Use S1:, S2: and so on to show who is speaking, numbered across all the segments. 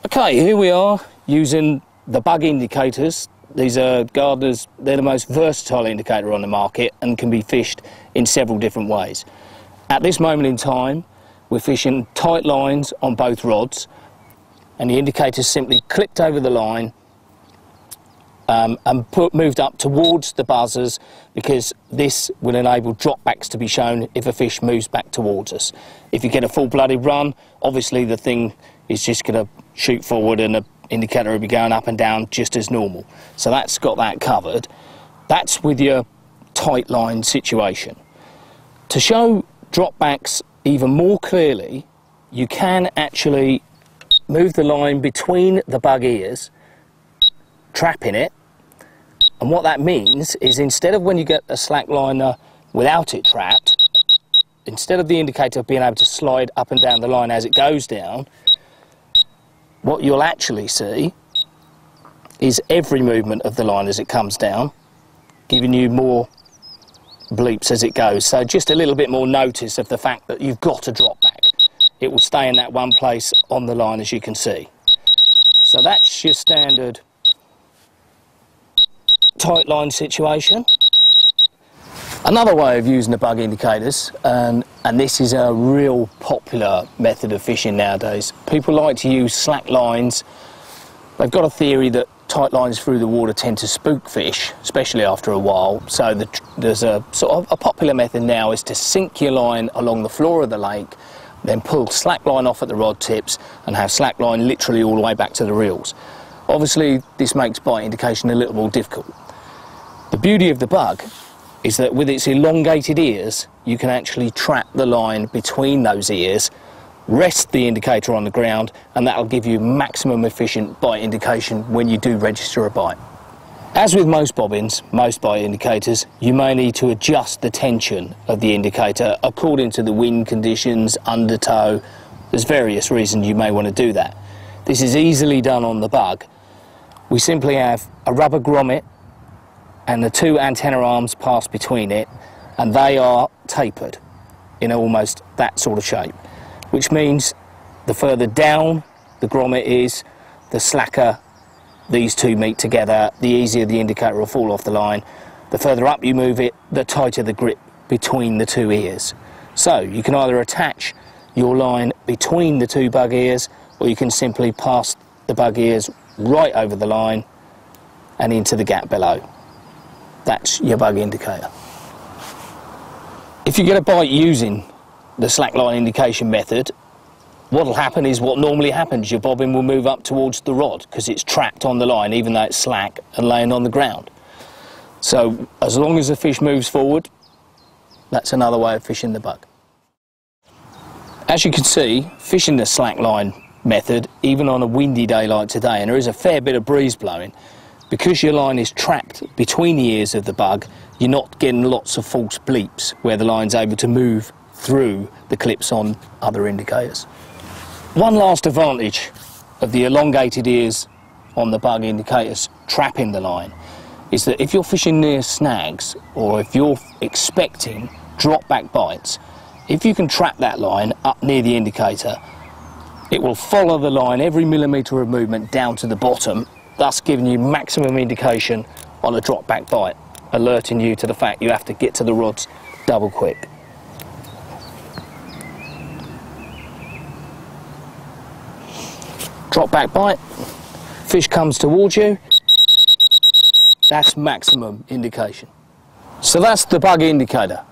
S1: Okay, here we are using the bug indicators. These are gardeners, they're the most versatile indicator on the market and can be fished in several different ways. At this moment in time, we're fishing tight lines on both rods, and the indicator's simply clipped over the line and moved up towards the buzzers, because this will enable dropbacks to be shown if a fish moves back towards us. If you get a full-blooded run, obviously the thing is just going to shoot forward and the indicator will be going up and down just as normal. So that's got that covered. That's with your tight line situation. To show dropbacks even more clearly, you can actually move the line between the bug ears, trapping it, and what that means is, instead of when you get a slack liner without it trapped, instead of the indicator being able to slide up and down the line as it goes down, what you'll actually see is every movement of the line as it comes down, giving you more bleeps as it goes. So just a little bit more notice of the fact that you've got a drop back. It will stay in that one place on the line, as you can see. So that's your standard tight line situation. Another way of using the bug indicators, and this is a real popular method of fishing nowadays, people like to use slack lines. They've got a theory that tight lines through the water tend to spook fish, especially after a while. So there's a sort of a popular method now is to sink your line along the floor of the lake, then pull slack line off at the rod tips and have slack line literally all the way back to the reels. Obviously this makes bite indication a little more difficult. The beauty of the bug is that with its elongated ears, you can actually trap the line between those ears, rest the indicator on the ground, and that'll give you maximum efficient bite indication when you do register a bite. As with most bobbins, most bite indicators, you may need to adjust the tension of the indicator according to the wind conditions, undertow. There's various reasons you may want to do that. This is easily done on the bug. We simply have a rubber grommet and the two antenna arms pass between it, and they are tapered in almost that sort of shape, which means the further down the grommet is, the slacker these two meet together, the easier the indicator will fall off the line. The further up you move it, the tighter the grip between the two ears. So you can either attach your line between the two bug ears, or you can simply pass the bug ears right over the line and into the gap below. That's your bug indicator. If you get a bite using the slackline indication method, what will happen is what normally happens. Your bobbin will move up towards the rod because it's trapped on the line, even though it's slack and laying on the ground. So as long as the fish moves forward, that's another way of fishing the bug. As you can see, fishing the slackline method, even on a windy day like today, and there is a fair bit of breeze blowing, because your line is trapped between the ears of the bug, you're not getting lots of false bleeps where the line's able to move through the clips on other indicators. One last advantage of the elongated ears on the bug indicators trapping the line is that if you're fishing near snags, or if you're expecting drop back bites, if you can trap that line up near the indicator, it will follow the line every millimetre of movement down to the bottom, thus giving you maximum indication on a drop back bite, alerting you to the fact you have to get to the rods double quick. Drop back bite, fish comes towards you, that's maximum indication. So that's the bug indicator,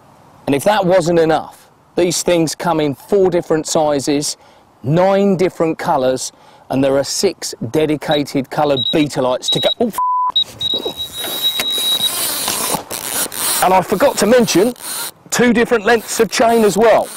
S1: and if that wasn't enough, these things come in 4 different sizes, 9 different colours, and there are 6 dedicated coloured beta lights to go. Oh, and I forgot to mention 2 different lengths of chain as well.